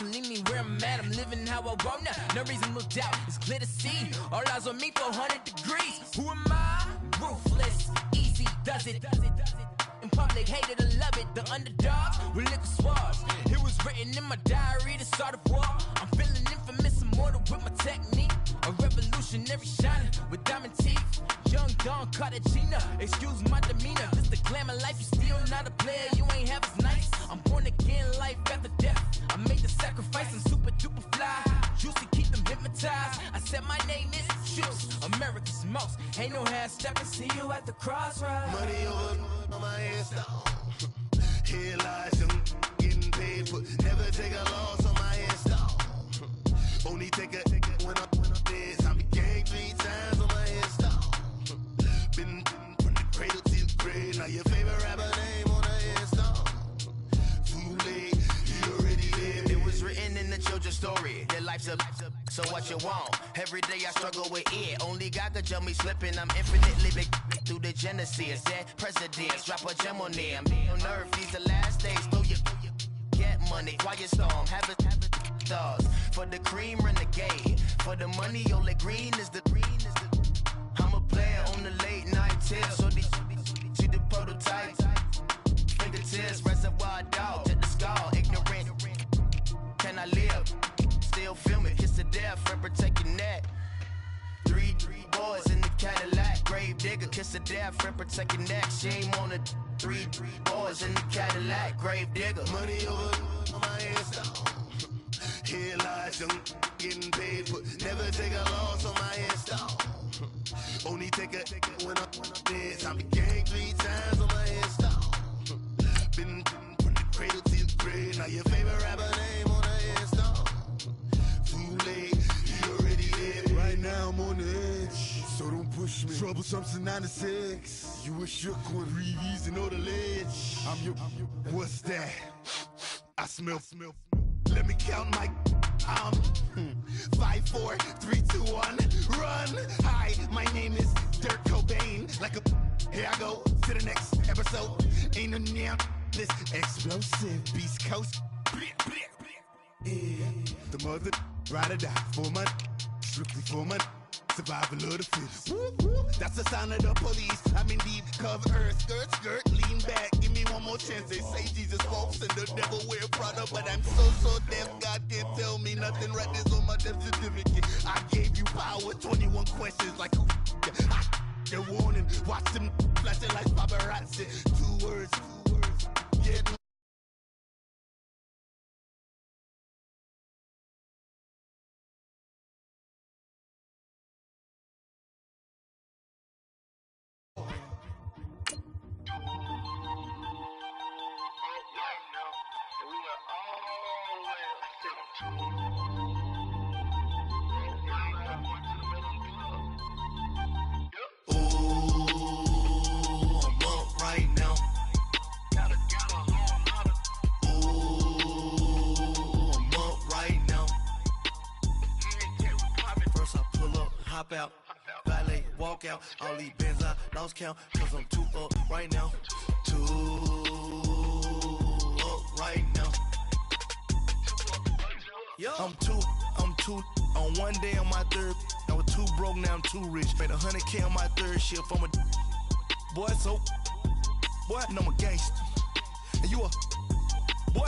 can leave me where I'm at. I'm living how I want now. No reason to look doubt. It's clear to see. All eyes on me, 400 degrees. Who am I? Ruthless. Easy does it. In public, hated or love it. The underdogs with liquor swabs. It was written in my diary to start a war. I'm feeling infamous, immortal with my technique. A revolutionary shining with diamond teeth. Young Don Cartagena, excuse my demeanor. This the glamour life, you still not a player. You ain't half as nice. I'm born again, life after death. I made the sacrifice, I'm super duper fly. Juicy, keep them hypnotized. I said my name is Juice, America's most. Ain't no half stepping, see you at the crossroads. Money over on my head stone. Here lies them getting paid for. Never take a loss on my head stone. Only take a when I'm dead. I be gang 3 times on my head stone. Been from the cradle to the grave. Now your favorite rapper name on the headstone. Too late, you already lived. It was written in the children's story. Their life's a so what you want? Every day I struggle with it. Only God could jump me slipping. I'm infinitely big through the genesis. Dead presidents, drop a gem on them. On earth, these the last days. Throw your get money, quiet storm. Have it stars. For the cream, renegade. For the money, Ole Green is the I'm a player on the late night tip. So these see the prototype. Fingertips, reservoir dog. Check the skull, ignorant. Can I live? Still film it, kiss to death, and protect your neck. Three boys in the Cadillac, grave digger, kiss to death, and protect your neck. Shame on the three boys in the Cadillac, grave digger. Money over on my headstone. Here lies young, getting paid for. Never take a loss on my headstone. Only take a when I'm dead. I be gang 3 times on my headstone. Been from the cradle to the grave. Now your favorite rapper name on the headstone. Too late, you already lived. Right now I'm on the edge, so don't push me. Troublesome to 96. You a shook one, breathe and know the ledge. I'm your, what's that? I smell. Let me count my 5, 4, 3, 2, 1, run. Hi, my name is Dirk Cobain. Like a here I go to the next episode. Ain't no damn this explosive Beast Coast. Yeah. The mother ride or die for my strictly for my survival of the fittest. That's the sound of the police. I'm in deep cover earth, skirt, lean back. Give me one more chance. They say Jesus walks and the devil wear Prada, but I'm so deaf. God can't tell me nothing. Right there's on my death certificate. I gave you power. 21 questions like who? They're warning. Watch them flashing like paparazzi. 2 words. Yeah. Out, valet, walk out, all these bins I lost count, cause I'm too up right now, too up right now. I'm too, on one day on my third, I was too broke, now I'm too rich, made 100K on my third shift, I'm a boy, so, boy, and I'm a gangster, and you a, boy,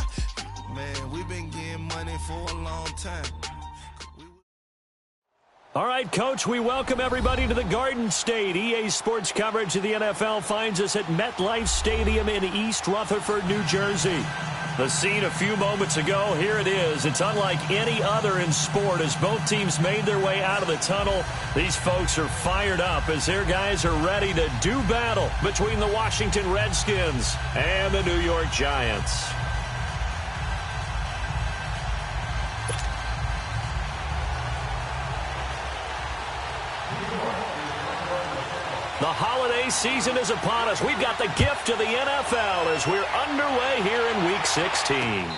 man, we been getting money for a long time. All right, Coach, we welcome everybody to the Garden State. EA Sports coverage of the NFL finds us at MetLife Stadium in East Rutherford, New Jersey. The scene a few moments ago, here it is. It's unlike any other in sport as both teams made their way out of the tunnel. These folks are fired up as their guys are ready to do battle between the Washington Redskins and the New York Giants. The holiday season is upon us. We've got the gift of the NFL as we're underway here in Week 16.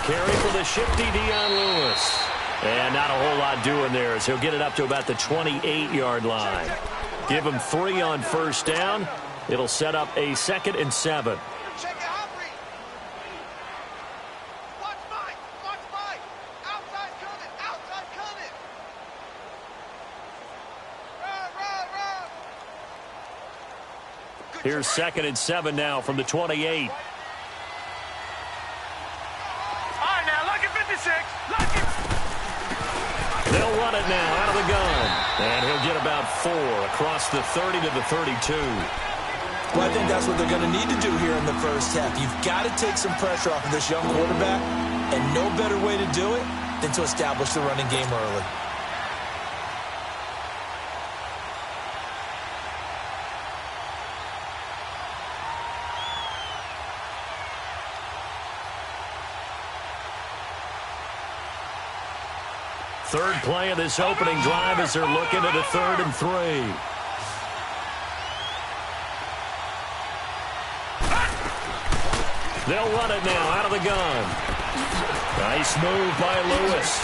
carry for the shifty Dion Lewis. And not a whole lot doing there as he'll get it up to about the 28-yard line. Give him 3 on first down. It'll set up a 2nd and 7. Here's 2nd and 7 now from the 28. All right, now, look at 56. Look at... They'll run it now out of the gun. And he'll get about 4 across the 30 to the 32. Well, I think that's what they're going to need to do here in the first half. You've got to take some pressure off of this young quarterback, and no better way to do it than to establish the running game early. Third play of this opening drive as they're looking at a 3rd and 3. They'll run it now out of the gun. Nice move by Lewis.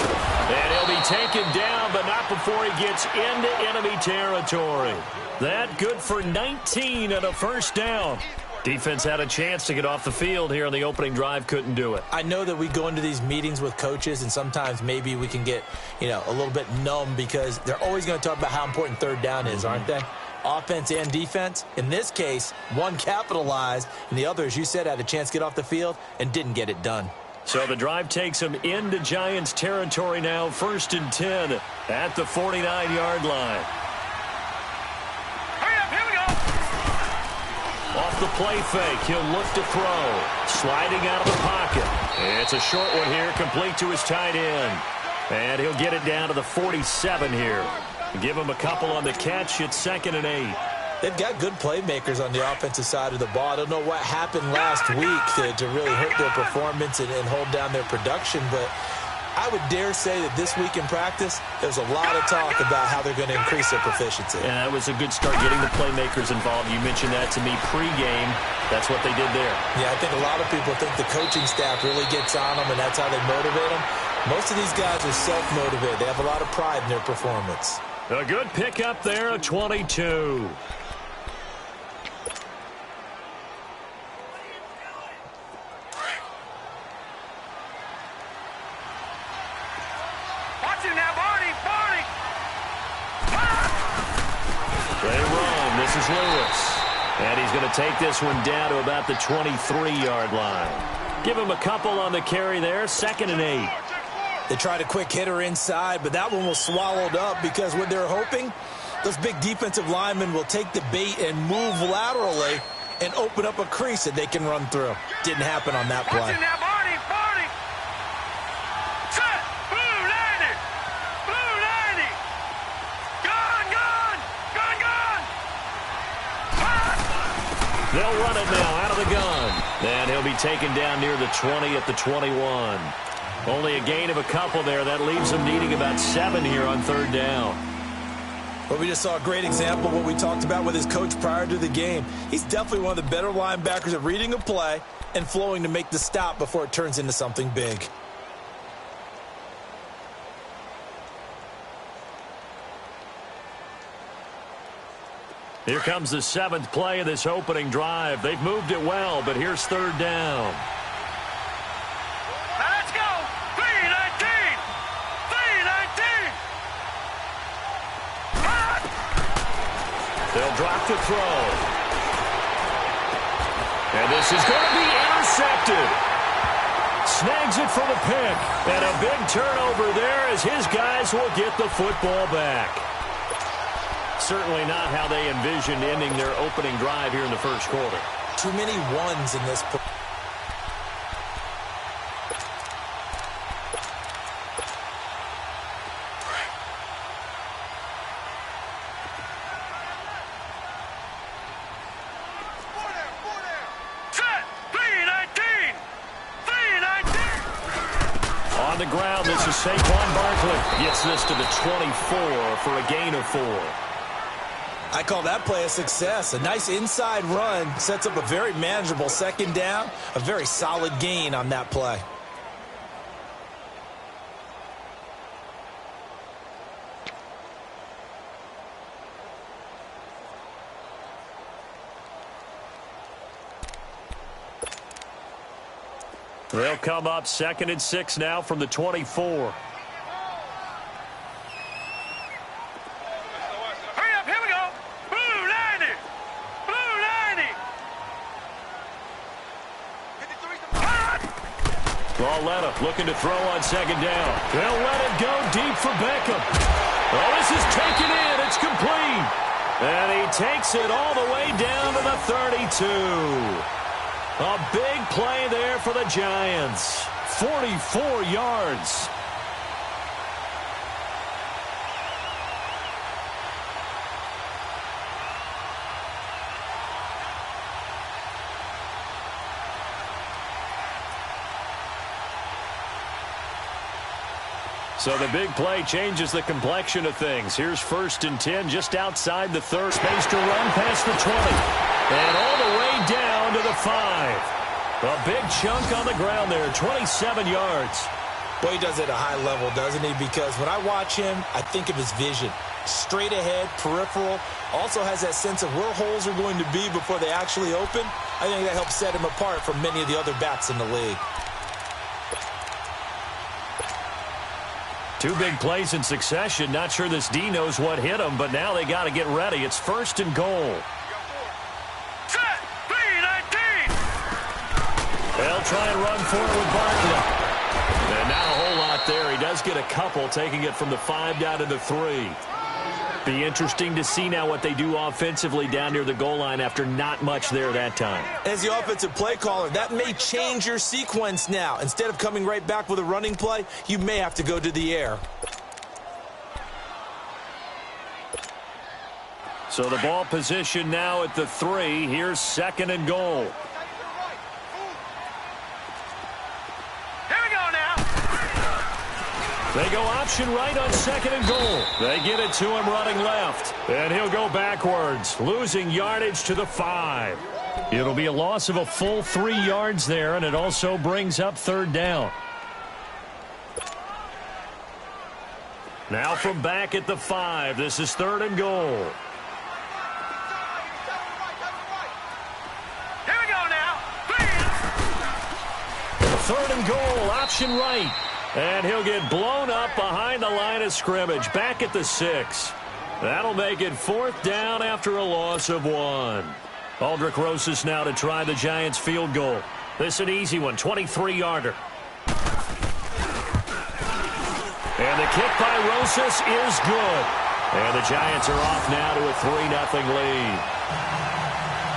And he'll be taken down, but not before he gets into enemy territory. That good for 19 and a first down. Defense had a chance to get off the field here on the opening drive, couldn't do it. I know that we go into these meetings with coaches, and sometimes maybe we can get, a little bit numb because they're always going to talk about how important 3rd down is, aren't they? Offense and defense. In this case, one capitalized, and the other, as you said, had a chance to get off the field and didn't get it done. So the drive takes them into Giants territory now, 1st and 10 at the 49-yard line. Off the play fake, he'll look to throw. Sliding out of the pocket. It's a short one here, complete to his tight end. And he'll get it down to the 47 here. Give him a couple on the catch. It's 2nd and 8. They've got good playmakers on the offensive side of the ball. I don't know what happened last week to really hurt their performance and hold down their production, but I would dare say that this week in practice, there's a lot of talk about how they're going to increase their proficiency. And that was a good start getting the playmakers involved. You mentioned that to me pregame. That's what they did there. Yeah, I think a lot of people think the coaching staff really gets on them, and that's how they motivate them. Most of these guys are self-motivated. They have a lot of pride in their performance. A good pickup there, a 22. They run. This is Lewis. And he's going to take this one down to about the 23-yard line. Give him a couple on the carry there. 2nd and 8. They tried a quick hitter inside, but that one was swallowed up because what they're hoping, those big defensive linemen will take the bait and move laterally and open up a crease that they can run through. Didn't happen on that play. They'll run it now out of the gun. And he'll be taken down near the 20 at the 21. Only a gain of a couple there. That leaves them needing about 7 here on 3rd down. Well, we just saw a great example of what we talked about with his coach prior to the game. He's definitely one of the better linebackers at reading a play and flowing to make the stop before it turns into something big. Here comes the 7th play of this opening drive. They've moved it well, but here's 3rd down. Let's go! 3-19! 3-19! They'll drop to throw. And this is going to be intercepted. Snags it for the pick. And a big turnover there as his guys will get the football back. Certainly not how they envisioned ending their opening drive here in the first quarter. Too many ones in this play. On the ground, this is Saquon Barkley. Gets this to the 24 for a gain of 4. I call that play a success. A nice inside run sets up a very manageable 2nd down. A very solid gain on that play. They'll come up 2nd and 6 now from the 24. Hurry up, here we go. Blue 90. Blue 90. Lauletta looking to throw on 2nd down. They'll let it go deep for Beckham. Oh, this is taken in. It's complete. And he takes it all the way down to the 32. A big play there for the Giants. 44 yards. So the big play changes the complexion of things. Here's 1st and 10 just outside the 3rd. Space to run past the 20. And all the way down to the 5. A big chunk on the ground there, 27 yards. Well, he does it at a high level, doesn't he? Because when I watch him, I think of his vision. Straight ahead, peripheral. Also has that sense of where holes are going to be before they actually open. I think that helps set him apart from many of the other backs in the league. 2 big plays in succession. Not sure this D knows what hit him, but now they got to get ready. It's 1st and goal. Set. 3-19. They'll try and run for it with Barkley. And not a whole lot there. He does get a couple, taking it from the 5 down to the 3. Be interesting to see now what they do offensively down near the goal line after not much there that time. As the offensive play caller, that may change your sequence now. Instead of coming right back with a running play, you may have to go to the air. So the ball position now at the 3. Here's 2nd and goal. They go option right on 2nd and goal. They get it to him running left. And he'll go backwards, losing yardage to the 5. It'll be a loss of a full 3 yards there, and it also brings up 3rd down. Now from back at the 5, this is 3rd and goal. Here we go now. 3rd and goal, option right. And he'll get blown up behind the line of scrimmage, back at the 6. That'll make it 4th down after a loss of 1. Aldrich Rosas now to try the Giants field goal. This an easy one, 23-yarder. And the kick by Rosas is good. And the Giants are off now to a 3-0 lead.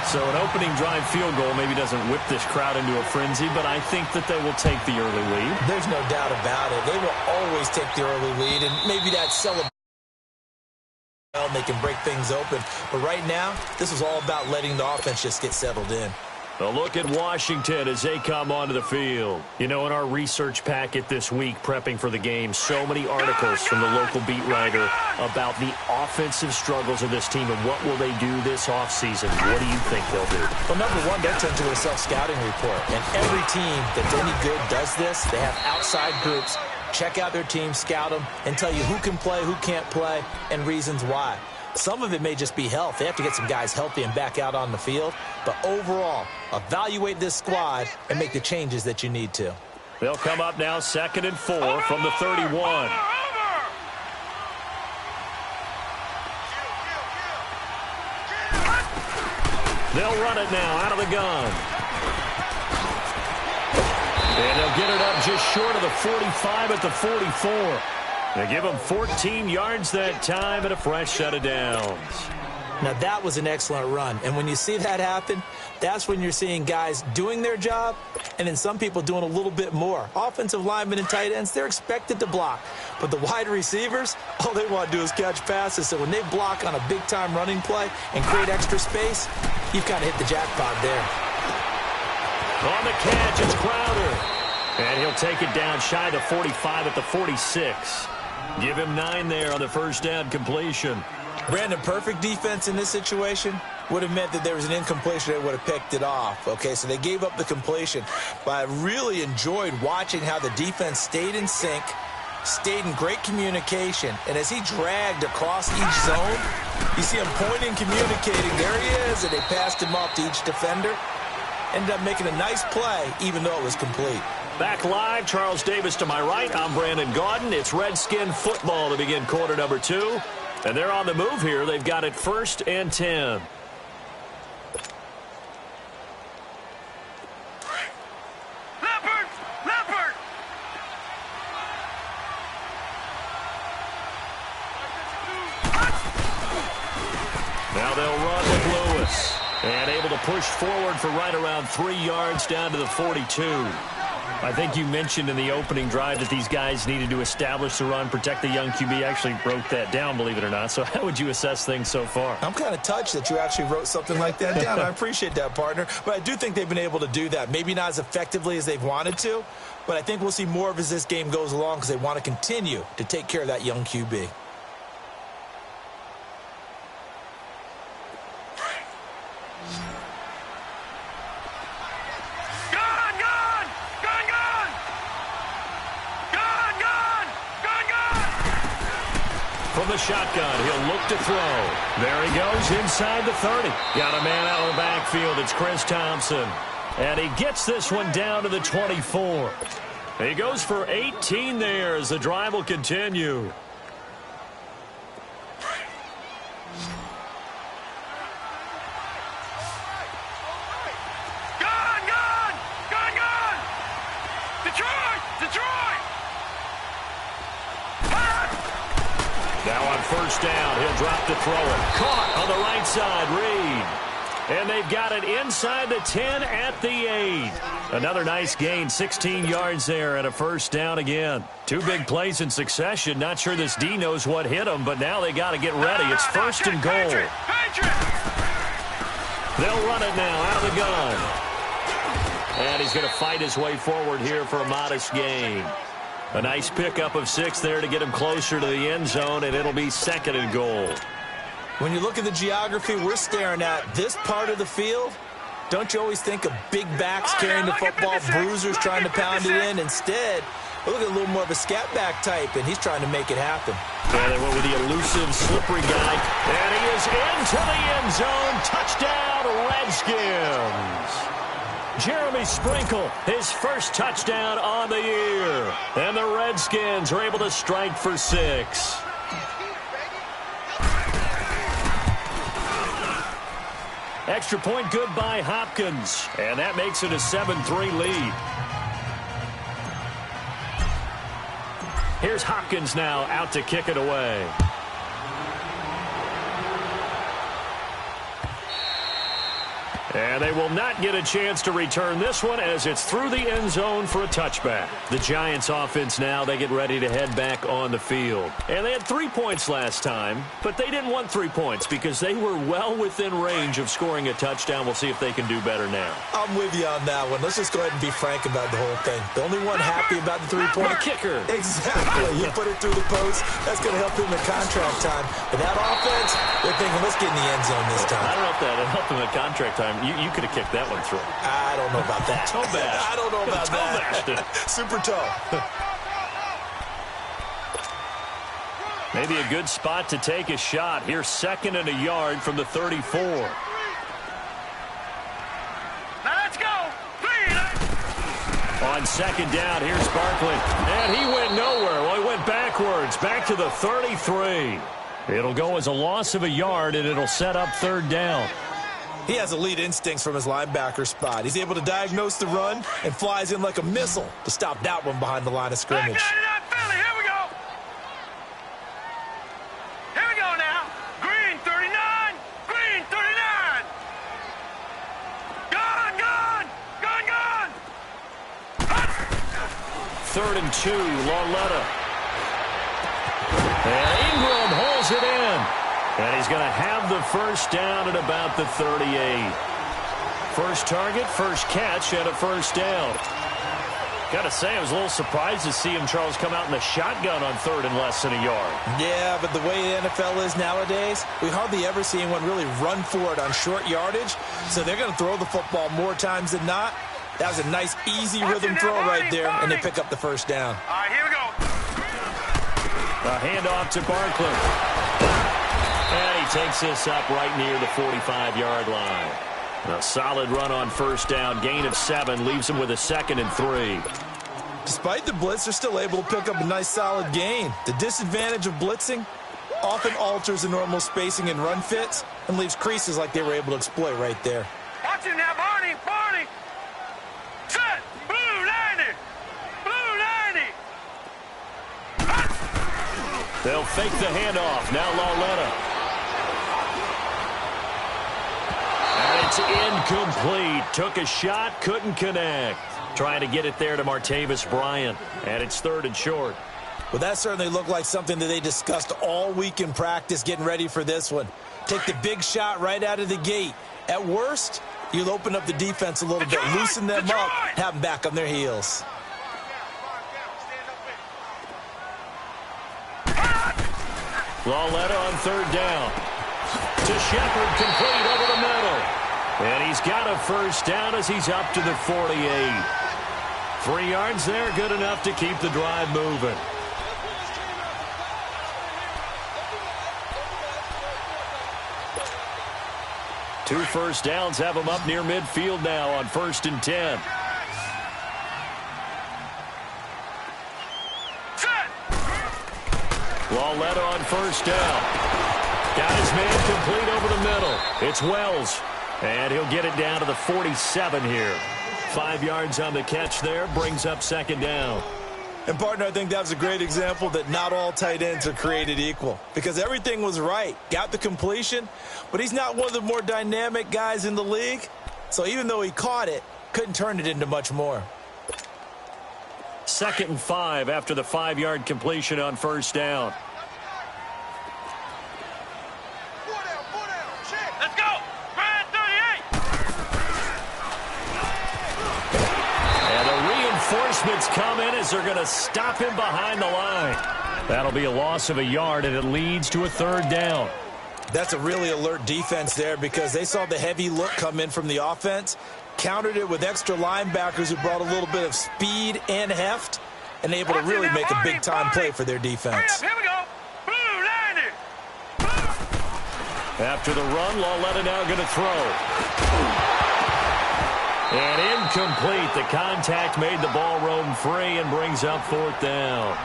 So an opening drive field goal maybe doesn't whip this crowd into a frenzy, but I think that they will take the early lead. There's no doubt about it. They will always take the early lead, and maybe that celebration, they can break things open. But right now, this is all about letting the offense just get settled in. A look at Washington as they come onto the field. You know, in our research packet this week, prepping for the game, so many articles from the local beat writer about the offensive struggles of this team and what will they do this offseason. What do you think they'll do? Well, number one, they'll turn to a self-scouting report. And every team that's any good does this. They have outside groups. Check out their team, scout them, and tell you who can play, who can't play, and reasons why. Some of it may just be health. They have to get some guys healthy and back out on the field. But overall, evaluate this squad and make the changes that you need to. They'll come up now 2nd and 4 from the 31. They'll run it now out of the gun. And they'll get it up just short of the 45 at the 44. They give him 14 yards that time and a fresh set of downs. Now, that was an excellent run. And when you see that happen, that's when you're seeing guys doing their job and then some people doing a little bit more. Offensive linemen and tight ends, they're expected to block. But the wide receivers, all they want to do is catch passes. So when they block on a big-time running play and create extra space, you've kind of hit the jackpot there. On the catch, it's Crowder. And he'll take it down shy of the 45 at the 46. Give him 9 there on the first down completion. Brandon, perfect defense in this situation would have meant that there was an incompletion that would have picked it off. Okay, so they gave up the completion. But I really enjoyed watching how the defense stayed in sync, stayed in great communication. And as he dragged across each zone, you see him pointing, communicating. There he is, and they passed him off to each defender. Ended up making a nice play, even though it was complete. Back live, Charles Davis to my right. I'm Brandon Gaudin. It's Redskin football to begin quarter number 2. And they're on the move here. They've got it 1st and 10. Now they'll run with Lewis. And able to push forward for right around 3 yards down to the 42. I think you mentioned in the opening drive that these guys needed to establish the run, protect the young QB. I actually wrote that down, believe it or not. So how would you assess things so far? I'm kind of touched that you actually wrote something like that down. I appreciate that, partner. But I do think they've been able to do that. Maybe not as effectively as they've wanted to, but I think we'll see more of as this game goes along because they want to continue to take care of that young QB. From the shotgun, he'll look to throw. There he goes inside the 30. Got a man out of the backfield. It's Chris Thompson. And he gets this one down to the 24. He goes for 18 there as the drive will continue. Now on 1st down, he'll drop to throw it. Caught on the right side, Reed. And they've got it inside the 10 at the 8. Another nice gain, 16 yards there and a 1st down again. 2 big plays in succession. Not sure this D knows what hit him, but now they got to get ready. It's 1st and goal. They'll run it now out of the gun. And he's going to fight his way forward here for a modest gain. A nice pickup of 6 there to get him closer to the end zone, and it'll be 2nd and goal. When you look at the geography we're staring at, this part of the field, don't you always think of big backs carrying the football, bruisers trying to pound it in? Instead, look at a little more of a scat back type, and he's trying to make it happen. Yeah, they went with the elusive, slippery guy, and he is into the end zone. Touchdown, Redskins. Jeremy Sprinkle, his 1st touchdown on the year. And the Redskins are able to strike for 6. Extra point good by Hopkins. And that makes it a 7-3 lead. Here's Hopkins now out to kick it away. And they will not get a chance to return this one as it's through the end zone for a touchback. The Giants offense now, they get ready to head back on the field. And they had 3 points last time, but they didn't want 3 points because they were well within range of scoring a touchdown. We'll see if they can do better now. I'm with you on that one. Let's just go ahead and be frank about the whole thing. The only one happy about the 3-point kicker. Exactly. You put it through the post. That's going to help him in contract time. But that offense, they're thinking, let's get in the end zone this time. I don't know if that helped him in contract time. You could have kicked that one through. I don't know about that. Toe bash. I don't know about that. Super toe. Maybe a good spot to take a shot. Here's 2nd and a yard from the 34. Let's go. On 2nd down, here's Barkley. And he went nowhere. Well, he went backwards. Back to the 33. It'll go as a loss of a yard, and it'll set up 3rd down. He has elite instincts from his linebacker spot. He's able to diagnose the run and flies in like a missile to stop that one behind the line of scrimmage. Here we go. Here we go now. Green 39. Green 39. Gone. 3rd and 2, Lauletta. And Ingram holds it in. And he's going to have the 1st down at about the 38. First target, 1st catch, and a 1st down. Got to say, I was a little surprised to see him, Charles, come out in the shotgun on 3rd and less than a yard. Yeah, but the way the NFL is nowadays, we hardly ever see anyone really run for it on short yardage. So they're going to throw the football more times than not. That was a nice, easy rhythm throw right there, and they pick up the 1st down. All right, here we go. A handoff to Barkley. And he takes this up right near the 45-yard line. A solid run on 1st down. Gain of 7 leaves him with a 2nd and 3. Despite the blitz, they're still able to pick up a nice solid gain. The disadvantage of blitzing often alters the normal spacing and run fits and leaves creases like they were able to exploit right there. Watch him now, Barney. Barney. Set. Blue 90. Blue 90. They'll fake the handoff. Now Lauletta. And it's incomplete. Took a shot, couldn't connect. Trying to get it there to Martavis Bryant. And it's 3rd and short. Well, that certainly looked like something that they discussed all week in practice getting ready for this one. Take the big shot right out of the gate. At worst, you'll open up the defense a little bit, loosen them up, have them back on their heels. Lauletta on 3rd down. To Shepard, complete over the middle. And he's got a first down as he's up to the 48. 3 yards there, good enough to keep the drive moving. Two first downs have him up near midfield now on 1st and 10. Lauletta on 1st down. Got his man complete over the middle. It's Wells. And he'll get it down to the 47 here. 5 yards on the catch there. Brings up 2nd down. And, partner, I think that was a great example that not all tight ends are created equal. Because everything was right. Got the completion. But he's not one of the more dynamic guys in the league. So even though he caught it, couldn't turn it into much more. 2nd and 5 after the 5-yard completion on 1st down. Let's go. Brad 38. And the reinforcements come in as they're going to stop him behind the line. That'll be a loss of a yard, and it leads to a 3rd down. That's a really alert defense there because they saw the heavy look come in from the offense, countered it with extra linebackers who brought a little bit of speed and heft, and able to really make a big-time play for their defense. Here we go. Blue 90. After the run, Lauletta now going to throw. And incomplete. The contact made the ball roam free and brings up 4th down.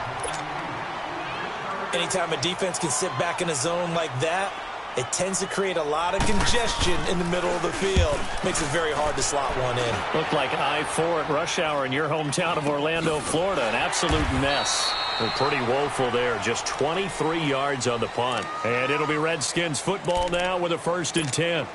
Anytime a defense can sit back in a zone like that, it tends to create a lot of congestion in the middle of the field. Makes it very hard to slot one in. Looked like I-4 at rush hour in your hometown of Orlando, Florida. An absolute mess. They're pretty woeful there. Just 23 yards on the punt. And it'll be Redskins football now with a 1st and 10.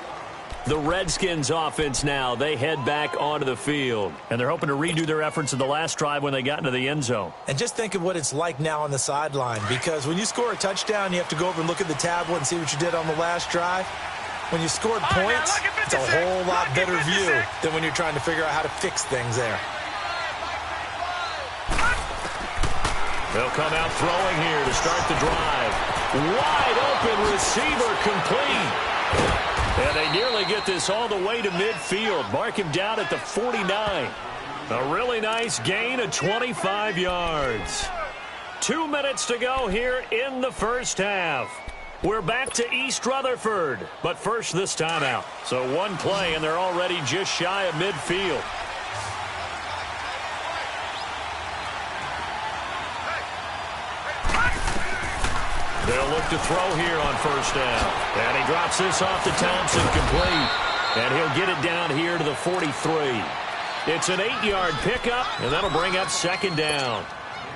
The Redskins offense now, they head back onto the field. And they're hoping to redo their efforts in the last drive when they got into the end zone. And just think of what it's like now on the sideline. Because when you score a touchdown, you have to go over and look at the tablet and see what you did on the last drive. When you scored points, it's a whole lot better view than when you're trying to figure out how to fix things there. They'll come out throwing here to start the drive. Wide open receiver complete. And they nearly get this all the way to midfield. Mark him down at the 49. A really nice gain of 25 yards. 2 minutes to go here in the first half. We're back to East Rutherford. But first, this timeout. So one play, and they're already just shy of midfield. They'll look to throw here on 1st down. And he drops this off to Thompson complete. And he'll get it down here to the 43. It's an 8-yard pickup, and that'll bring up 2nd down.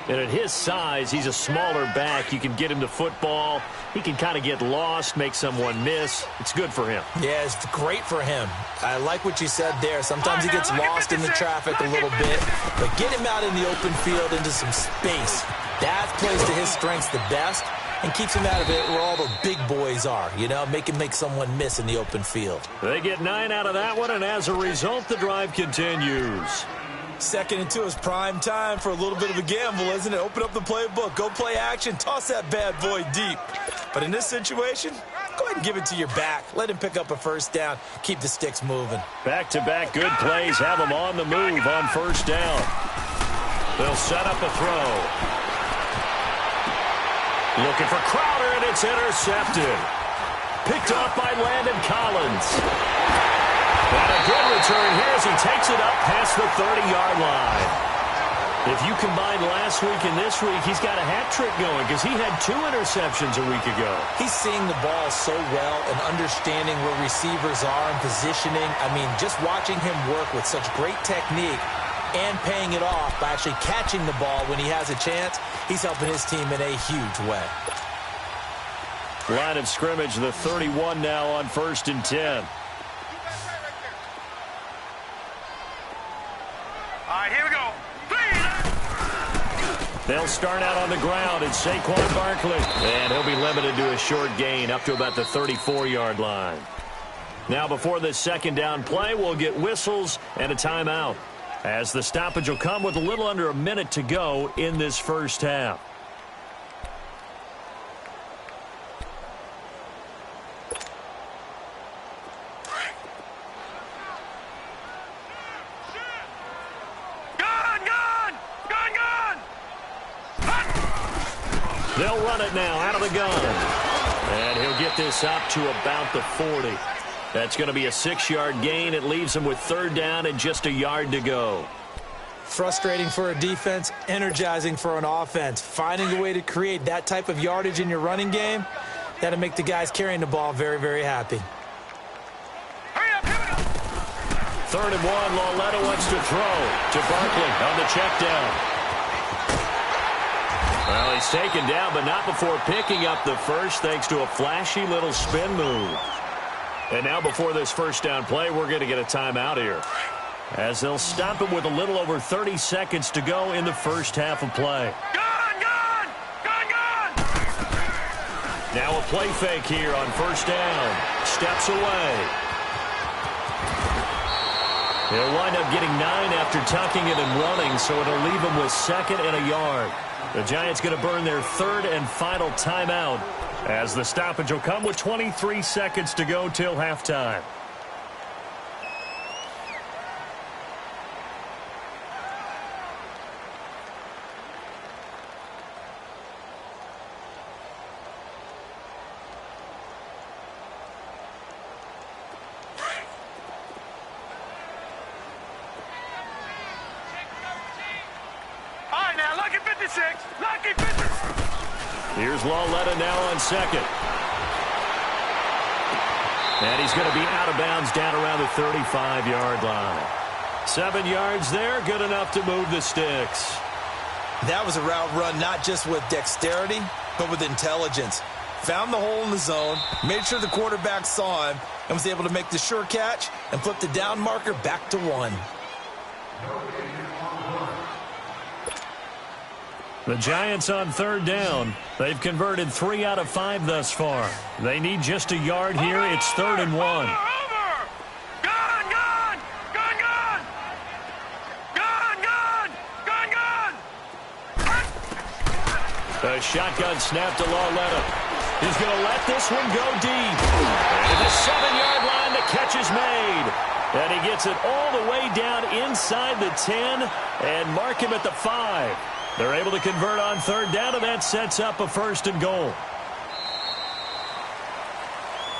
And at his size, he's a smaller back. You can get him to football. He can kind of get lost, make someone miss. It's good for him. Yeah, it's great for him. I like what you said there. Sometimes he gets lost in the traffic a little bit. But get him out in the open field into some space. That plays to his strengths the best and keeps him out of it where all the big boys are, you know, make someone miss in the open field. They get 9 out of that one, and as a result, the drive continues. 2nd and 2 is prime time for a little bit of a gamble, isn't it? Open up the playbook, go play action, toss that bad boy deep. But in this situation, go ahead and give it to your back. Let him pick up a 1st down, keep the sticks moving. Back-to-back good plays have them on the move on 1st down. They'll set up a throw. Looking for Crowder, and it's intercepted. Picked off by Landon Collins. And a good return here as he takes it up past the 30-yard line. If you combine last week and this week, he's got a hat trick going because he had 2 interceptions a week ago. He's seeing the ball so well and understanding where receivers are and positioning. I mean, just watching him work with such great technique and paying it off by actually catching the ball when he has a chance, he's helping his team in a huge way. Line of scrimmage, the 31 now on 1st and 10. All right, here we go. They'll start out on the ground. It's Saquon Barkley. And he'll be limited to a short gain up to about the 34-yard line. Now before this second down play, we'll get whistles and a timeout, as the stoppage will come with a little under a minute to go in this first half. They'll run it now out of the gun. And he'll get this up to about the 40. That's going to be a 6-yard gain. It leaves him with 3rd down and just a yard to go. Frustrating for a defense, energizing for an offense. Finding a way to create that type of yardage in your running game, that'll make the guys carrying the ball very, very happy. Hurry up, here we go. 3rd and 1, Lauletta wants to throw to Barkley on the check down. Well, he's taken down, but not before picking up the first, thanks to a flashy little spin move. And now before this first down play, we're going to get a timeout here, as they'll stop him with a little over 30 seconds to go in the first half of play. Gun! Now a play fake here on 1st down. Steps away. He'll wind up getting 9 after tucking it and running, so it'll leave him with 2nd and a yard. The Giants going to burn their 3rd and final timeout, as the stoppage will come with 23 seconds to go till halftime. Here's Lauletta now on 2nd. And he's going to be out of bounds down around the 35-yard line. 7 yards there, good enough to move the sticks. That was a route run not just with dexterity, but with intelligence. Found the hole in the zone, made sure the quarterback saw him, and was able to make the sure catch and flip the down marker back to 1. The Giants on 3rd down. They've converted 3 out of 5 thus far. They need just a yard here. It's 3rd and 1. Over! Gun! A shotgun snap to Lauletta. He's going to let this one go deep. And the 7-yard line, the catch is made. And he gets it all the way down inside the 10 and mark him at the 5. They're able to convert on 3rd down, and that sets up a 1st and goal.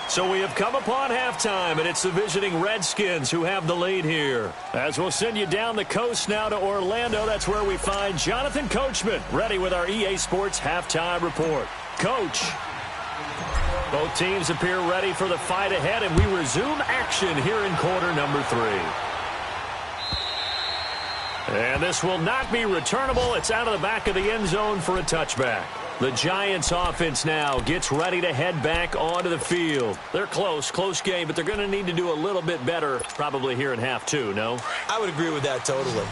So we have come upon halftime, and it's the visiting Redskins who have the lead here. As we'll send you down the coast now to Orlando, that's where we find Jonathan Coachman, ready with our EA Sports Halftime Report. Coach. Both teams appear ready for the fight ahead, and we resume action here in quarter number 3. And this will not be returnable. It's out of the back of the end zone for a touchback. The Giants offense now gets ready to head back onto the field. They're close game, but they're going to need to do a little bit better probably here in half 2, no? I would agree with that totally.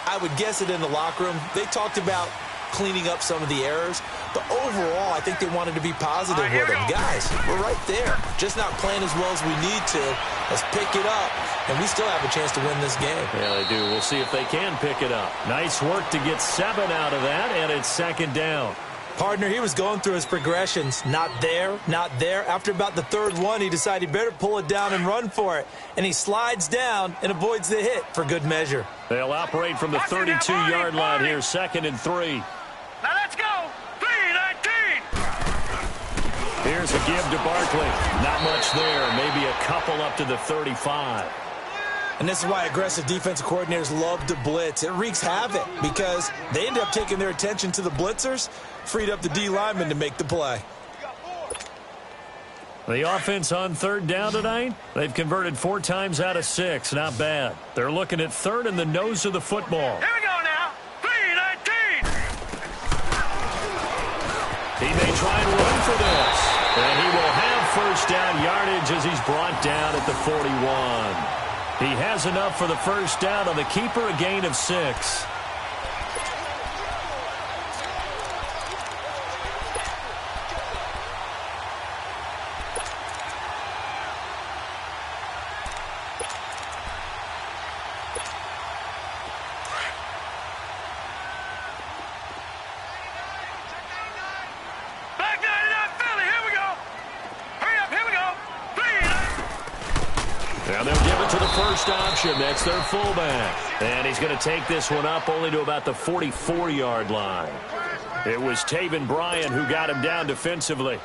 I would guess it in the locker room. They talked about cleaning up some of the errors, but overall, I think they wanted to be positive with them. Guys, we're right there. Just not playing as well as we need to. Let's pick it up, and we still have a chance to win this game. Yeah, they do. We'll see if they can pick it up. Nice work to get 7 out of that, and it's 2nd down. Partner, he was going through his progressions. Not there, not there. After about the 3rd one, he decided he better pull it down and run for it. And he slides down and avoids the hit for good measure. They'll operate from the 32-yard line here, 2nd and 3. Now let's go. 3-19. Here's a give to Barkley. Not much there. Maybe a couple up to the 35. And this is why aggressive defensive coordinators love to blitz. It wreaks havoc because they end up taking their attention to the blitzers, freed up the D lineman to make the play. The offense on third down tonight, they've converted 4 times out of 6. Not bad. They're looking at third in the nose of the football. Here we go now. 3-19. He may try and run for this. And he will have first down yardage as he's brought down at the 41. He has enough for the first down on the keeper, a gain of 6. Back 99 Philly. Here we go. Hurry up. Here we go. 3-9. Now they'll give it to the first option. That's their fullback. And he's going to take this one up only to about the 44-yard line. It was Taven Bryan who got him down defensively.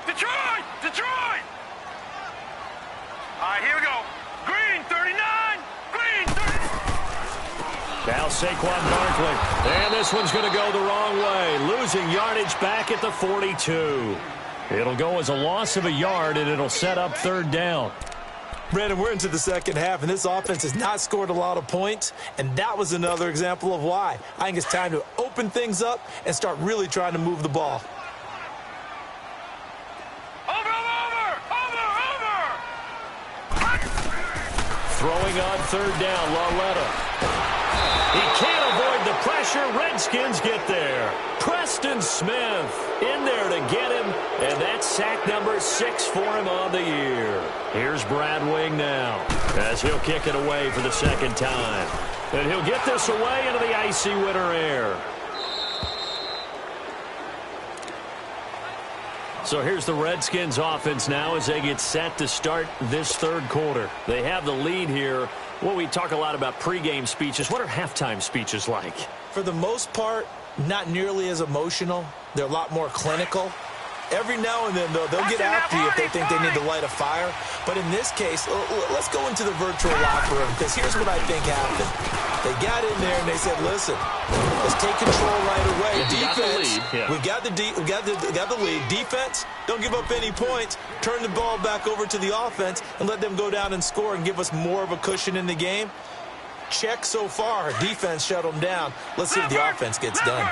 Detroit. Detroit. All right, here we go. Green 39. Green 39. Now Saquon Barkley. And this one's going to go the wrong way. Losing yardage back at the 42. It'll go as a loss of a yard, and it'll set up third down. Brandon, we're into the second half, and this offense has not scored a lot of points, and that was another example of why. I think it's time to open things up and start really trying to move the ball. Throwing on third down, Lauletta. He can't avoid the pressure. Redskins get there. Preston Smith in there to get him, and that's sack number 6 for him on the year. Here's Brad Wing now as he'll kick it away for the second time. And he'll get this away into the icy winter air. So here's the Redskins offense now as they get set to start this third quarter. They have the lead here. Well, we talk a lot about pregame speeches. What are halftime speeches like? For the most part, not nearly as emotional. They're a lot more clinical. Every now and then, though, they'll get after you if they think they need to light a fire. But in this case, let's go into the virtual locker room, because here's what I think happened. They got in there and they said, listen, let's take control right away. Defense, we got the lead. Defense, don't give up any points. Turn the ball back over to the offense and let them go down and score and give us more of a cushion in the game. Check so far. Defense shut them down. Let's see if the offense gets done.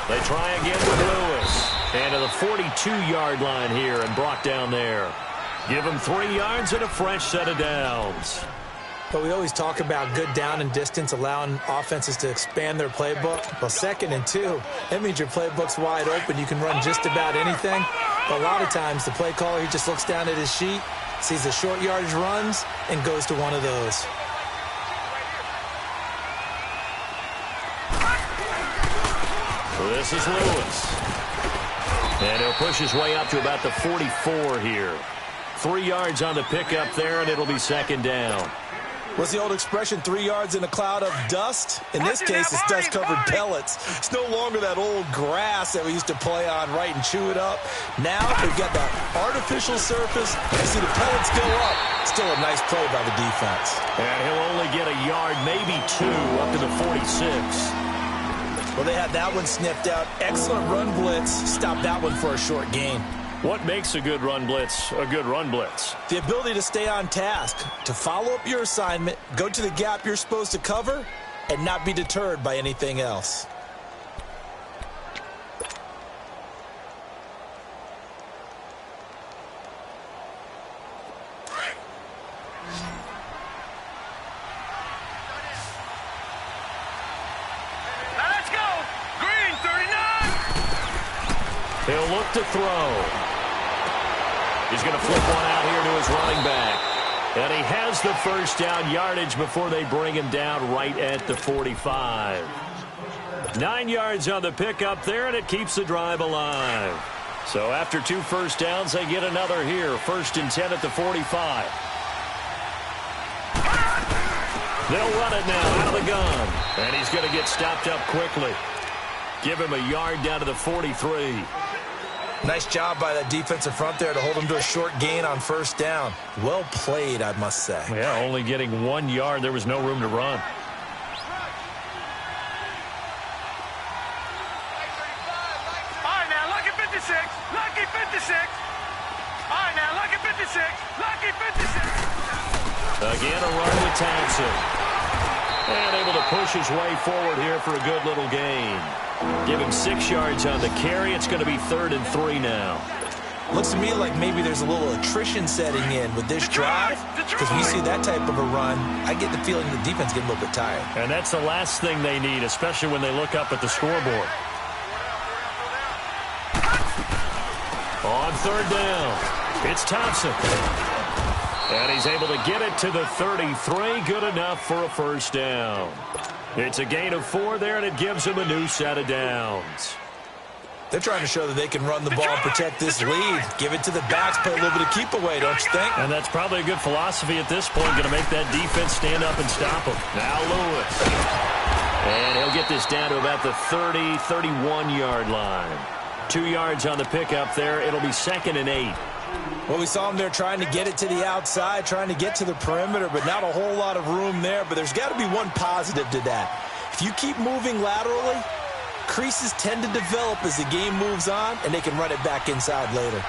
They try again with Lewis. And to the 42-yard line here and brought down there. Give them 3 yards and a fresh set of downs. But we always talk about good down and distance, allowing offenses to expand their playbook. Well, 2nd and 2, that means your playbook's wide open. You can run just about anything. But a lot of times, the play caller, he just looks down at his sheet, sees the short yardage runs, and goes to one of those. This is Lewis. And he'll push his way up to about the 44 here. 3 yards on the pickup there, and it'll be second down. What's the old expression, 3 yards in a cloud of dust? In this case, it's dust-covered pellets. It's no longer that old grass that we used to play on, right, and chew it up. Now we've got that artificial surface. You see the pellets go up. Still a nice play by the defense. And he'll only get a yard, maybe 2, up to the 46. Well, they had that one sniffed out. Excellent run blitz. Stopped that one for a short gain. What makes a good run blitz a good run blitz? The ability to stay on task, to follow up your assignment, go to the gap you're supposed to cover, and not be deterred by anything else. He'll look to throw. He's going to flip one out here to his running back. And he has the first down yardage before they bring him down right at the 45. 9 yards on the pickup there, and it keeps the drive alive. So after 2 first downs, they get another here. 1st and 10 at the 45. They'll run it now out of the gun. And he's going to get stopped up quickly. Give him a yard down to the 43. Nice job by that defensive front there to hold him to a short gain on first down. Well played, I must say. Yeah, only getting 1 yard. There was no room to run. All right, now, lucky 56. Lucky 56. All right, now, lucky 56. Lucky 56. Again, a run with Thompson. And able to push his way forward here for a good little gain. Give him 6 yards on the carry. It's going to be 3rd and 3 now. Looks to me like maybe there's a little attrition setting in with this drive. Because when you see that type of a run, I get the feeling the defense getting a little bit tired. And that's the last thing they need, especially when they look up at the scoreboard. On 3rd down, it's Thompson. And he's able to get it to the 33. Good enough for a first down. It's a gain of 4 there, and it gives him a new set of downs. They're trying to show that they can run the ball and protect this lead. Give it to the backs, play a little bit of keep away, don't you think? And that's probably a good philosophy at this point, going to make that defense stand up and stop him. Now Lewis. And he'll get this down to about the 30, 31-yard line. 2 yards on the pickup there. It'll be 2nd and 8. Well, we saw him there trying to get it to the outside, trying to get to the perimeter, but not a whole lot of room there. But there's got to be one positive to that. If you keep moving laterally, creases tend to develop as the game moves on, and they can run it back inside later.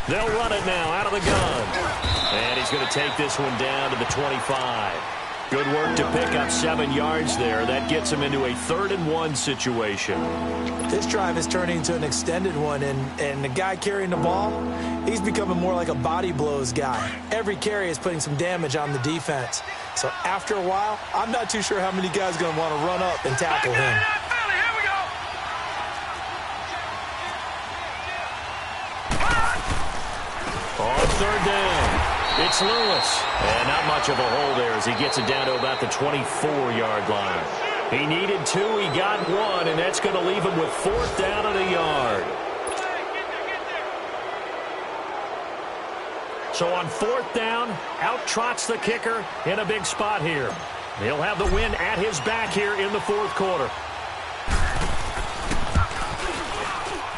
They'll run it now out of the gun. And he's going to take this one down to the 25. Good work to pick up 7 yards there. That gets him into a 3rd and 1 situation. This drive is turning into an extended one, and the guy carrying the ball, he's becoming more like a body blows guy. Every carry is putting some damage on the defense. So after a while, I'm not too sure how many guys are going to want to run up and tackle him. On 3rd down, it's Lewis. And not much of a hole there as he gets it down to about the 24-yard line. He needed 2, he got 1, and that's going to leave him with 4th down and a yard. So on 4th down, out trots the kicker in a big spot here. He'll have the win at his back here in the 4th quarter.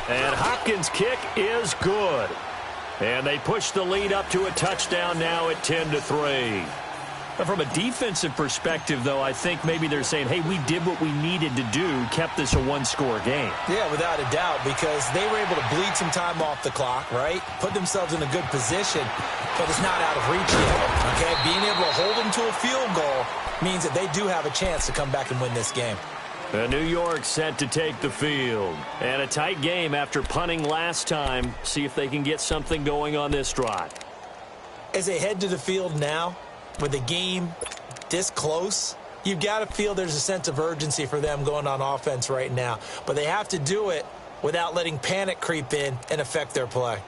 And Hopkins' kick is good. And they push the lead up to a touchdown now at 10-3. From a defensive perspective, though, I think maybe they're saying, hey, we did what we needed to do, kept this a 1-score game. Yeah, without a doubt, because they were able to bleed some time off the clock, right? Put themselves in a good position, but it's not out of reach yet, okay? Being able to hold them to a field goal means that they do have a chance to come back and win this game. New York set to take the field. And a tight game after punting last time. See if they can get something going on this drive. As they head to the field now, with the game this close, you've got to feel there's a sense of urgency for them going on offense right now. But they have to do it without letting panic creep in and affect their play.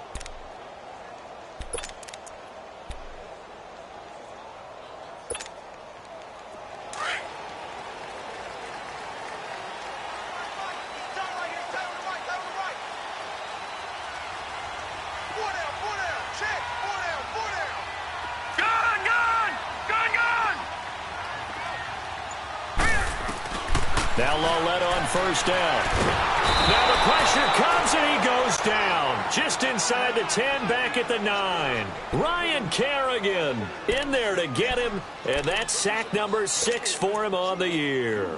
Now Lawlett on first down. Now the pressure comes and he goes down. Just inside the 10, back at the 9. Ryan Kerrigan in there to get him. And that's sack number 6 for him on the year.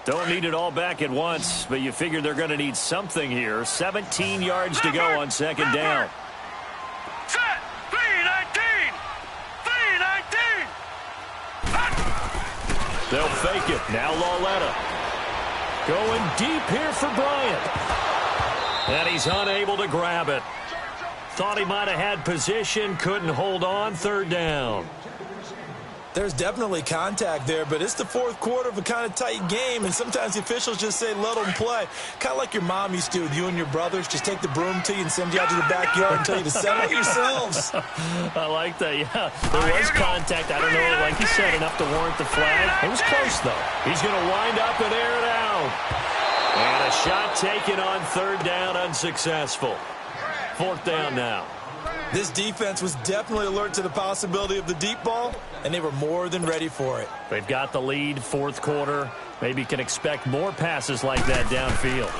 Don't need it all back at once, but you figure they're going to need something here. 17 yards to go on 2nd down. Set! 3-19! 3-19! They'll fake it. Now Lawletta. Going deep here for Bryant. And he's unable to grab it. Thought he might have had position, couldn't hold on. 3rd down. There's definitely contact there, but it's the fourth quarter of a kind of tight game, and sometimes the officials just say, let them play. Kind of like your mom used to with you and your brothers. Just take the broom to you and send you out to the backyard and tell you to settle it yourselves. I like that, yeah. There was contact. I don't know, like he said, enough to warrant the flag. It was close, though. He's going to wind up and air it out. And a shot taken on third down, unsuccessful. Fourth down now. This defense was definitely alert to the possibility of the deep ball, and they were more than ready for it. They've got the lead, fourth quarter. Maybe can expect more passes like that downfield.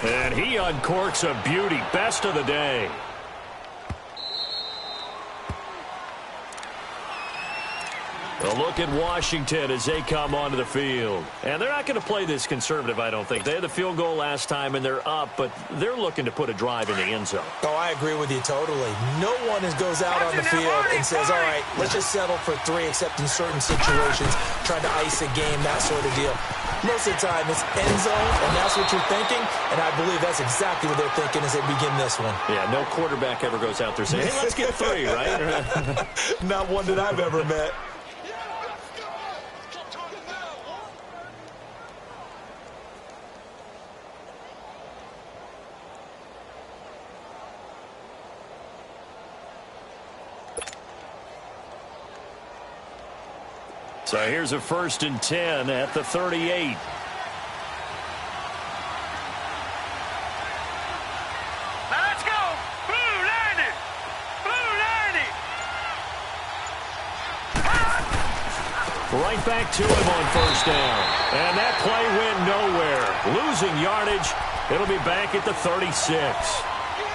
And he uncorks a beauty. Best of the day. A look at Washington as they come onto the field. And they're not going to play this conservative, I don't think. They had the field goal last time, and they're up, but they're looking to put a drive in the end zone. Oh, I agree with you totally. No one goes out on the field and says, all right, let's just settle for 3, except in certain situations, trying to ice a game, that sort of deal. Most of the time, it's end zone, and that's what you're thinking, and I believe that's exactly what they're thinking as they begin this one. Yeah, no quarterback ever goes out there saying, hey, let's get 3, right? Not one that I've ever met. So here's a 1st and 10 at the 38. Now let's go. Blue landed. Blue landed. Right back to him on 1st down. And that play went nowhere. Losing yardage. It'll be back at the 36.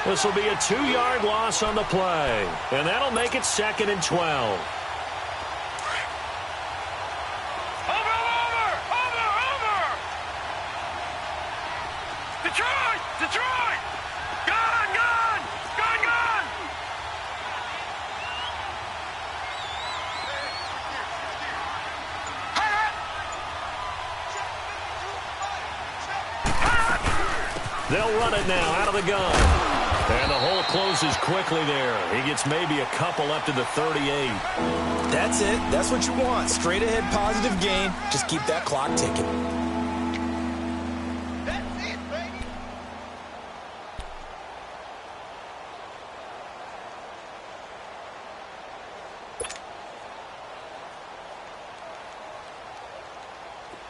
This will be a 2-yard loss on the play. And that'll make it 2nd and 12. Detroit! Gone! Gone! Gone! Gone! They'll run it now out of the gun. And the hole closes quickly there. He gets maybe a couple up to the 38. That's it. That's what you want. Straight ahead positive gain. Just keep that clock ticking.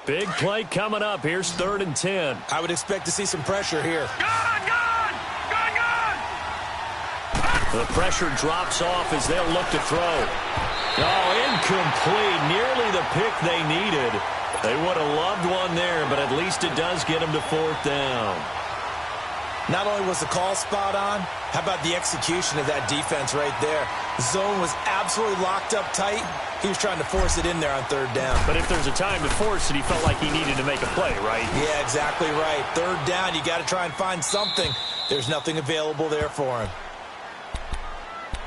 Big play coming up. Here's 3rd and 10. I would expect to see some pressure here. Gone! Gone! Gone! Gone! The pressure drops off as they'll look to throw. Oh, incomplete. Nearly the pick they needed. They would have loved one there, but at least it does get them to 4th down. Not only was the call spot on, how about the execution of that defense right there? Zone was absolutely locked up tight. He was trying to force it in there on 3rd down. But if there's a time to force it, he felt like he needed to make a play, right? Yeah, exactly right. 3rd down, you got to try and find something. There's nothing available there for him.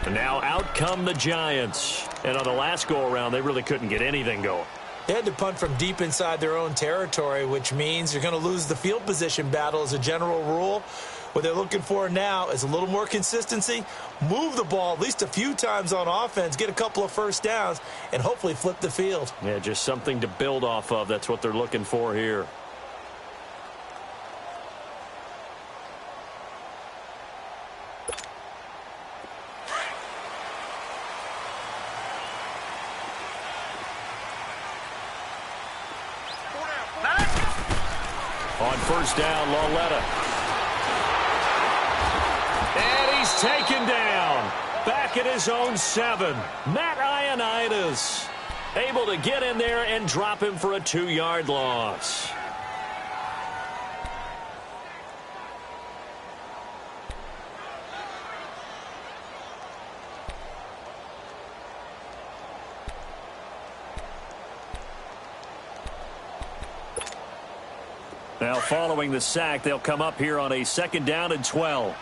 And now out come the Giants. And on the last go-around, they really couldn't get anything going. They had to punt from deep inside their own territory, which means you're going to lose the field position battle as a general rule. What they're looking for now is a little more consistency, move the ball at least a few times on offense, get a couple of 1st downs, and hopefully flip the field. Yeah, just something to build off of. That's what they're looking for here. On 1st down, Lauletta. And he's taken down. Back at his own 7. Matt Ioannidis able to get in there and drop him for a 2-yard loss. Now following the sack, they'll come up here on a 2nd down and 12.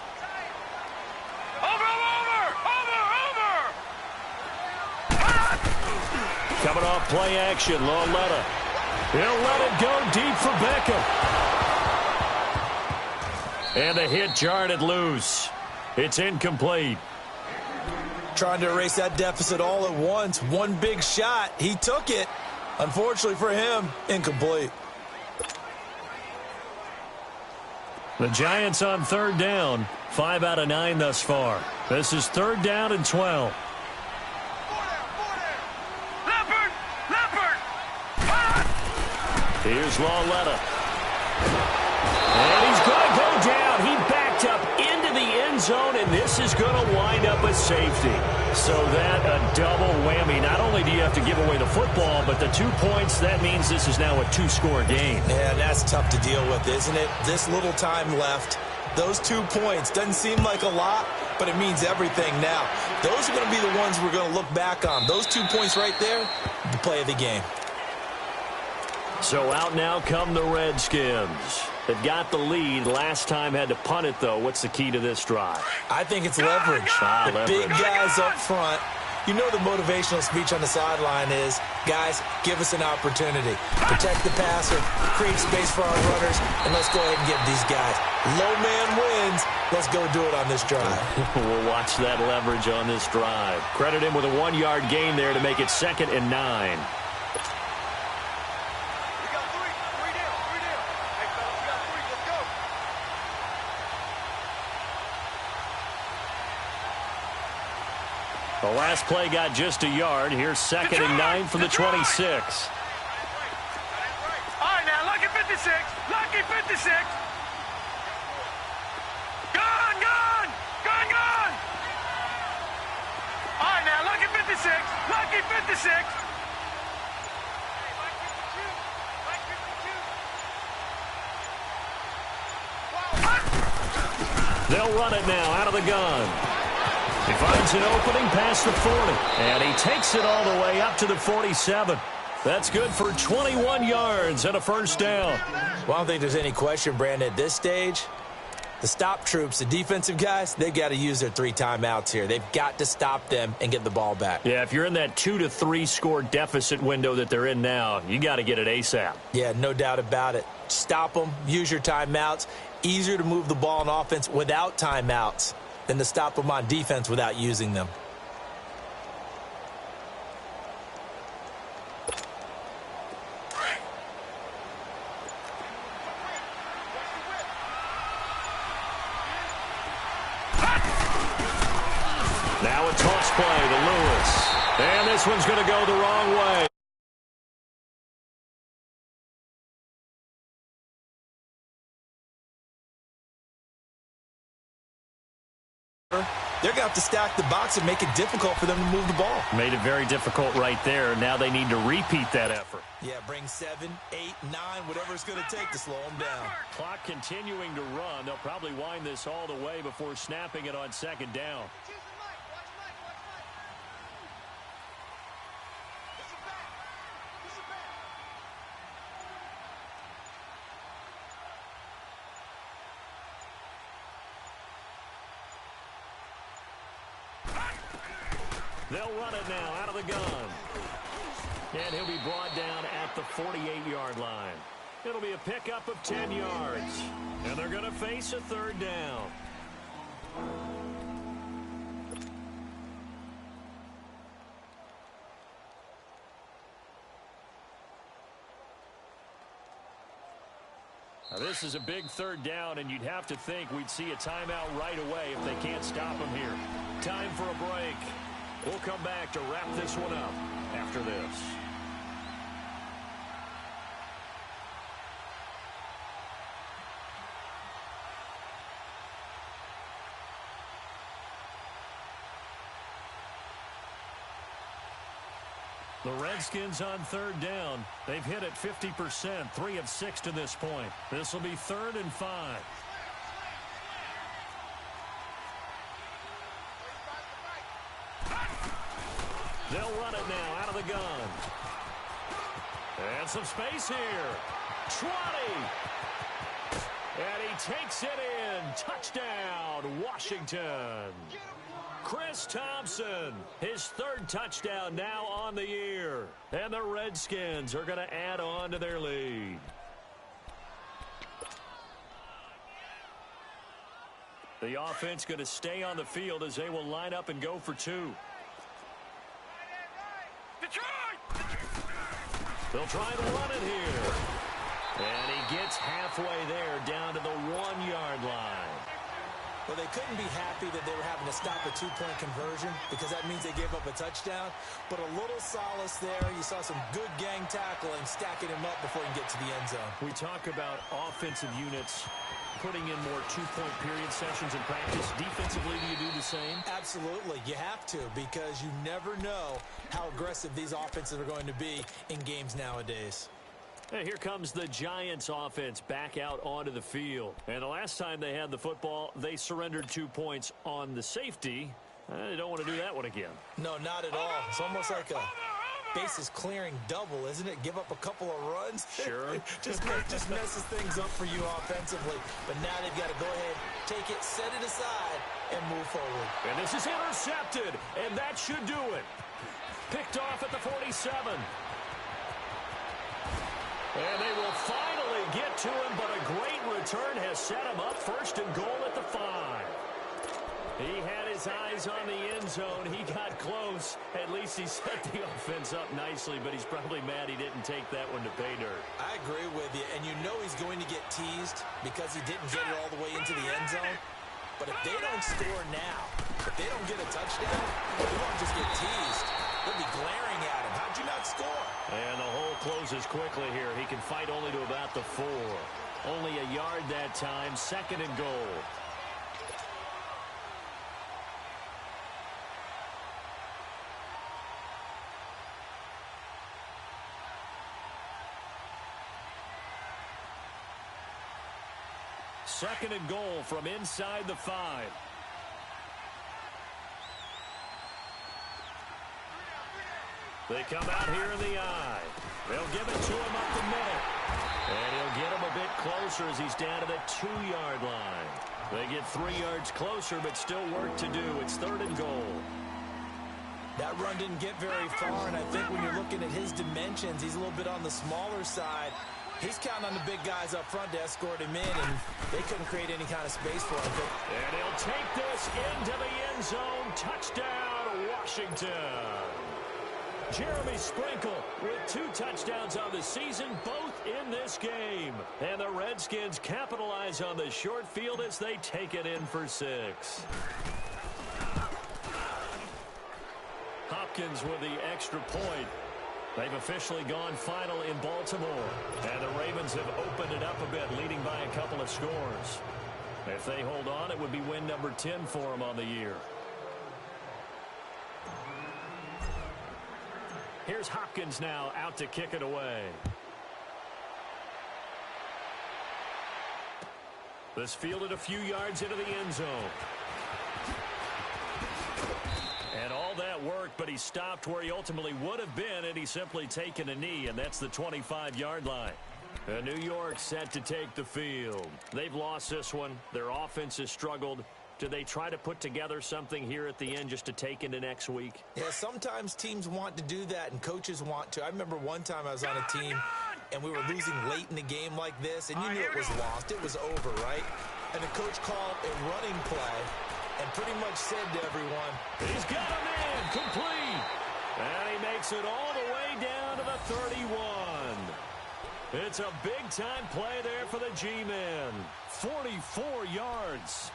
Coming off play action, Lauletta. He'll let it go deep for Beckham. And the hit jarred it loose. It's incomplete. trying to erase that deficit all at once. One big shot. He took it. Unfortunately for him, incomplete. The Giants on third down. 5 out of 9 thus far. This is third down and 12. Here's Lawletta. And he's going to go down. He backed up into the end zone, and this is going to wind up a safety. So that a double whammy. Not only do you have to give away the football, but the 2 points, that means this is now a 2-score game. Yeah, that's tough to deal with, isn't it? This little time left. Those 2 points doesn't seem like a lot, but it means everything now. Those are going to be the ones we're going to look back on. Those 2 points right there, the play of the game. So out now come the Redskins. They've got the lead. Last time had to punt it, though. What's the key to this drive? I think it's leverage. The big guys up front. You know the motivational speech on the sideline is, guys, give us an opportunity. Protect the passer, create space for our runners, and let's go ahead and get these guys. Low man wins. Let's go do it on this drive. We'll watch that leverage on this drive. Credit him with a 1-yard gain there to make it 2nd and 9. The last play got just a yard. Here's 2nd and 9 from the 26. All right, now, lucky 56. Lucky 56. Gone, gone. Gone, gone. All right, now, lucky 56. Lucky 56. They'll run it now out of the gun. He finds an opening past the 40, and he takes it all the way up to the 47. That's good for 21 yards and a first down. Well, I don't think there's any question, Brandon, at this stage, the stop troops, the defensive guys, they've got to use their 3 timeouts here. They've got to stop them and get the ball back. Yeah, if you're in that 2 to 3 score deficit window that they're in now, you got to get it ASAP. Yeah, no doubt about it. Stop them, use your timeouts. Easier to move the ball on offense without timeouts than to stop them on defense without using them. Now a toss play to Lewis. And this one's going to go the wrong way. They're going to have to stack the box and make it difficult for them to move the ball. Made it very difficult right there. Now they need to repeat that effort. Yeah, bring 7, 8, 9, whatever it's going to take to slow them down. Clock continuing to run. They'll probably wind this all the way before snapping it on 2nd down. They'll run it now out of the gun. And he'll be brought down at the 48-yard line. It'll be a pickup of 10 yards. And they're going to face a 3rd down. Now this is a big 3rd down, and you'd have to think we'd see a timeout right away if they can't stop them here. Time for a break. We'll come back to wrap this one up after this. The Redskins on 3rd down. They've hit it 50%, 3 of 6 to this point. This will be 3rd and 5. They'll run it now out of the gun. And some space here. 20. And he takes it in. Touchdown, Washington. Chris Thompson, his 3rd touchdown now on the year. And the Redskins are going to add on to their lead. The offense going to stay on the field as they will line up and go for 2. Detroit! They'll try to run it here. And he gets halfway there down to the 1-yard line. Well, they couldn't be happy that they were having to stop a 2-point conversion because that means they gave up a touchdown. But a little solace there. You saw some good gang tackling, stacking him up before he can get to the end zone. We talk about offensive units putting in more 2-point period sessions in practice. Defensively, do you do the same? Absolutely. You have to because you never know how aggressive these offenses are going to be in games nowadays. Hey, here comes the Giants offense back out onto the field. And the last time they had the football, they surrendered 2 points on the safety. They don't want to do that one again. No, not at all. It's almost like a bases clearing double, isn't it? Give up a couple of runs. Sure. just messes things up for you offensively. But now they've got to go ahead, take it, set it aside, and move forward. And this is intercepted, and that should do it. Picked off at the 47. And they will finally get to him, but a great return has set him up 1st and goal at the 5. He had his eyes on the end zone. He got close. At least he set the offense up nicely, but he's probably mad he didn't take that one to pay dirt. I agree with you, and you know he's going to get teased because he didn't get it all the way into the end zone. But if they don't score now, if they don't get a touchdown, they won't just get teased. They'll be glaring at him. How'd you not score? And the hole closes quickly here. He can fight only to about the 4. Only a yard that time. 2nd and goal. Second and goal from inside the 5. They come out here in the eye. They'll give it to him up the middle. And he'll get him a bit closer as he's down to the 2-yard line. They get 3 yards closer, but still work to do. It's 3rd and goal. That run didn't get very far, and I think when you're looking at his dimensions, he's a little bit on the smaller side. He's counting on the big guys up front to escort him in, and they couldn't create any kind of space for him. And he'll take this into the end zone. Touchdown, Washington. Jeremy Sprinkle with 2 touchdowns on the season, both in this game. And the Redskins capitalize on the short field as they take it in for 6. Hopkins with the extra point. They've officially gone final in Baltimore. And the Ravens have opened it up a bit, leading by a couple of scores. If they hold on, it would be win number 10 for them on the year. Here's Hopkins now out to kick it away. This fielded a few yards into the end zone. And all that worked, but he stopped where he ultimately would have been, and he's simply taken a knee, and that's the 25-yard line. And New York set to take the field. They've lost this one. Their offense has struggled. Do they try to put together something here at the end just to take into next week? Yeah, sometimes teams want to do that, and coaches want to. I remember one time I was on a team, and we were losing late in the game like this, and you knew it was lost. It was over, right? And the coach called a running play and pretty much said to everyone, he's got a man complete. And he makes it all the way down to the 31. It's a big-time play there for the G-men. 44 yards.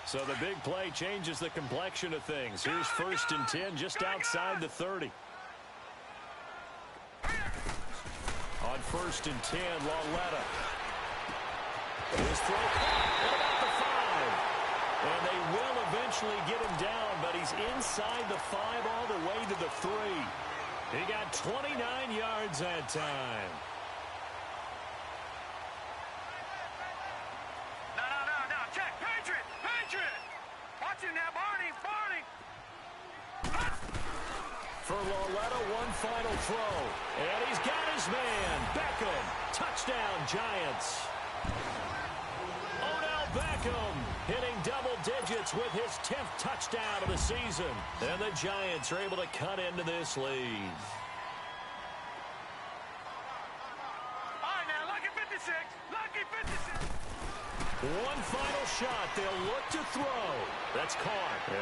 So the big play changes the complexion of things. Here's 1st and 10 just outside the 30. On 1st and 10, Lauletta. His throw at about the 5. And they will eventually get him down, but he's inside the 5 all the way to the 3. He got 29 yards that time. No. Check. Patriot. Watch him now, Barney. For Lauletta, one final throw. And he's got his man. Beckham. Touchdown, Giants. Odell Beckham hitting double digits with his 10th touchdown of the season. And the Giants are able to cut into this lead. 56. Lucky 56. One final shot. They'll look to throw. That's caught.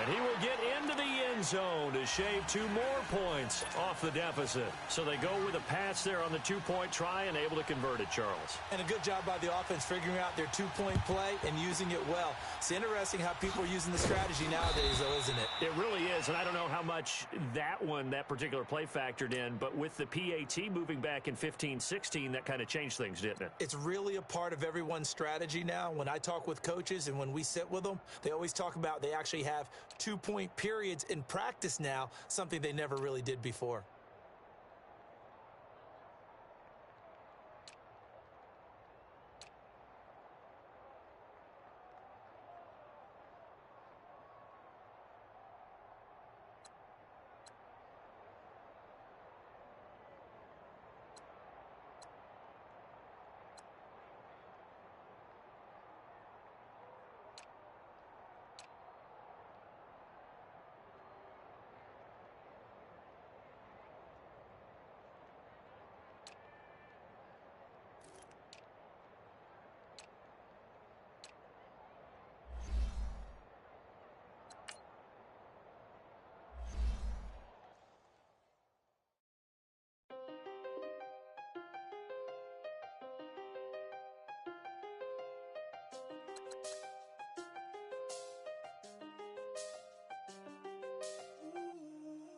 And he will get into the end zone to shave 2 more points off the deficit. So they go with a pass there on the 2-point try and able to convert it, Charles. And a good job by the offense figuring out their 2-point play and using it well. It's interesting how people are using the strategy nowadays, though, isn't it? It really is, and I don't know how much that particular play factored in, but with the PAT moving back in 15-16, that kind of changed things, didn't it? It's really a part of everyone's strategy now. When I talk with coaches and when we sit with them, they always talk about they actually have 2-point periods in practice now, something they never really did before.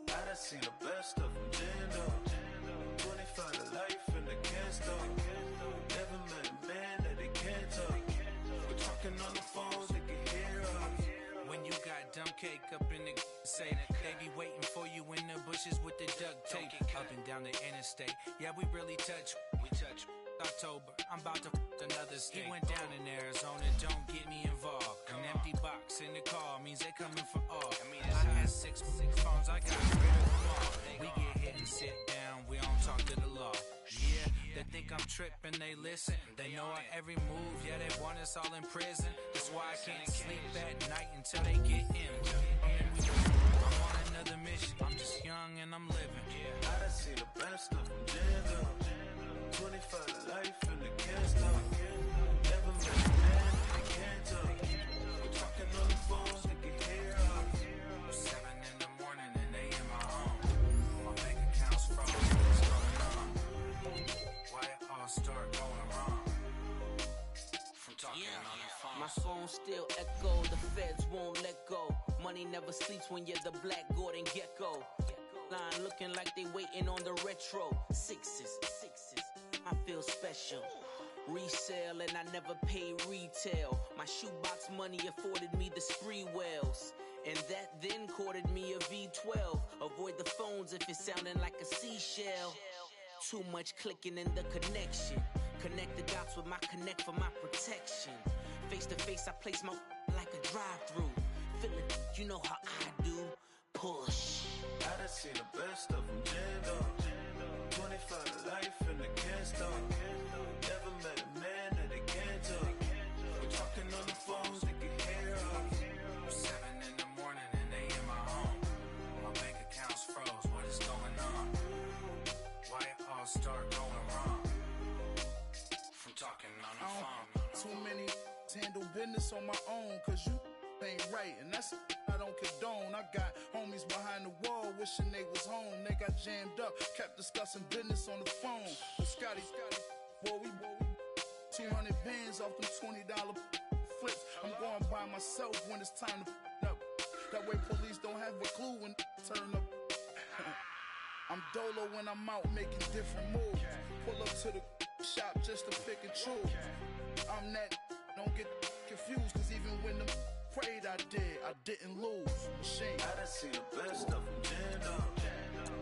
I done seen the best of them, jammed up. 25 to life in the can't stop. Never met a man that they can't talk. We're talking on the phones, they can hear us. When you got dumb cake up in the say that they be waiting for you in the bushes with the duct tape up and down the interstate. Yeah, we really touch. We touch. October, I'm about to another state. He went down in Arizona, don't get me involved. An empty box in the car means they coming for all. I had six phones, I got rid of them all. We get hit and sit down, we don't talk to the law. Yeah, they think I'm tripping, they listen. They know our every move, yeah, they want us all in prison. That's why I can't sleep at night until they get in. I'm on another mission, I'm just young and I'm living. I done seen the best of them, jammed up. 25 to life in the can't stop. Never met a man that they can't talk. We're talking on the phones, they can hear us. 7 in the morning and they in my home. My bank account's frozen, what's going on? Why it all start going wrong? From talking on the phone. My phone still echo, the feds won't let go. Money never sleeps when you're the black Gordon Gecko. Line looking like they waiting on the retro. Sixes, I feel special. Resale and I never pay retail. My shoebox money afforded me the spree wells. And that then courted me a V12. Avoid the phones if it's sounding like a seashell. Too much clicking in the connection. Connect the dots with my connect for my protection. Face to face I place my like a drive-through. Feel it, you know how I do. Push. I done seen the best of them, jammed up. 25 to life in the can't stop. Never met a man that they can't talk. We're talking on the phones, they can hear us. 7 in the morning and they in my home. My bank account's froze, what is going on? Why it all start going wrong? From talking on the phone. Too many handle business on my own, cause you ain't right, and that's I don't condone. I got homies behind the wall wishing they was home. They got jammed up, kept discussing business on the phone. But Scotty, boy, we 200 bands off them $20 flips. I'm going by myself when it's time to up. That way police don't have a clue when turn up. I'm dolo when I'm out making different moves. Pull up to the shop just to pick and choose. I'm that, don't get confused, cause even when them prayed I didn't lose. Machine. I done seen the best of them, jammed up.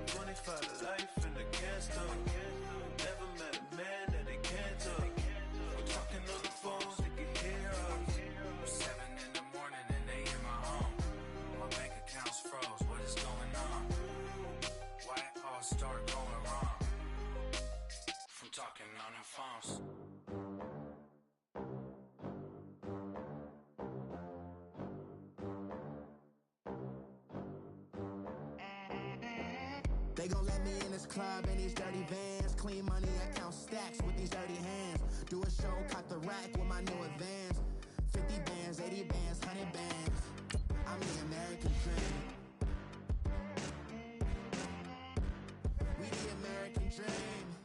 25 to life in the can't stop. Never met a man that they can't talk. We're talking on the phones, they can hear us. 7 in the morning and they in my home. My bank account's froze, what is going on? Why it all start going wrong? From talking on the phones. They gon' let me in this club in these dirty vans. Clean money, I count stacks with these dirty hands. Do a show, cop the rack with my new advance. 50 bands, 80 bands, 100 bands. I'm the American dream. We the American dream.